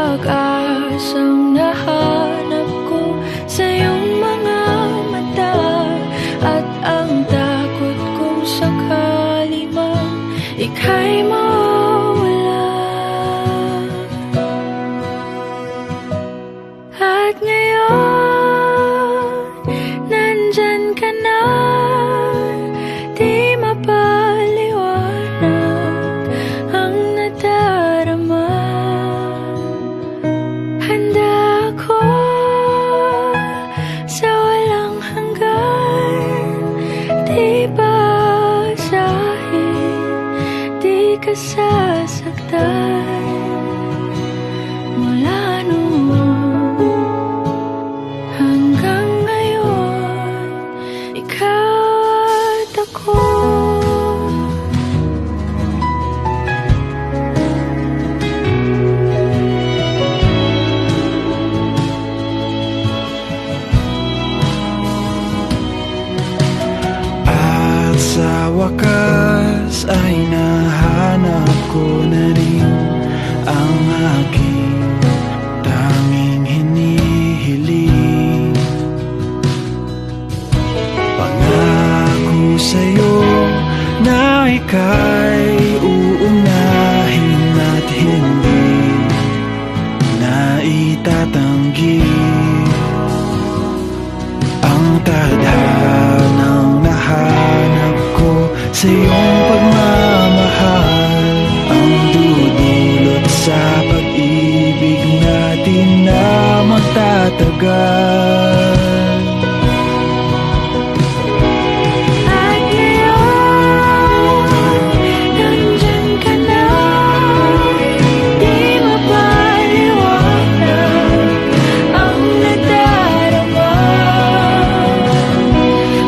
pag-asang nahanap ko sa iyong mga mata, at ang takot kong sakali man ika'y mawala. At ngayon, nandyan ka na, di mapaliwanag ang nadarama. Handa ako sa walang hanggan, di basahin, di ka sasaktan. Mula noon hanggang ngayon, ikaw at ako. At sa wakas ay nahanap ko na rin ang aking tanging hinihiling. Pangako sa'yo na ika'y uunahin at hindi na itatanggi ang tadhanang nahanap ko sa iyong pagmamahal, ang dudulot sa pag-ibig natin na magtatagal. At ngayon, nandyan ka na, di mapaliwanag ang nadarama.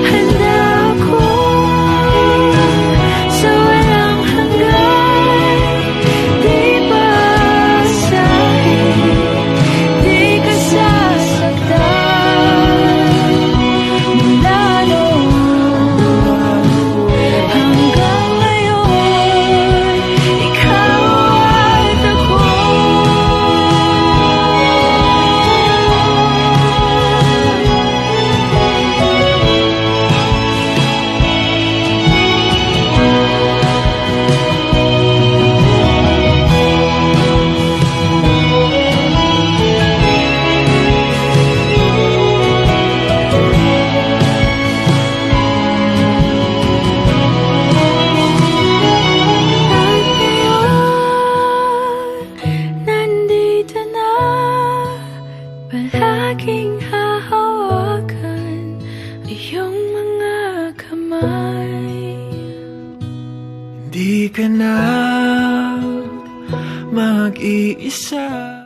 Handa ako sa walang hanggan, di basahin, di ka sasaktan. Mula noon hanggang ngayon, ikaw at ako. At ngayon, nandito na, palaging hahawakan iyong mga kamay. Di ka na mag-iisa.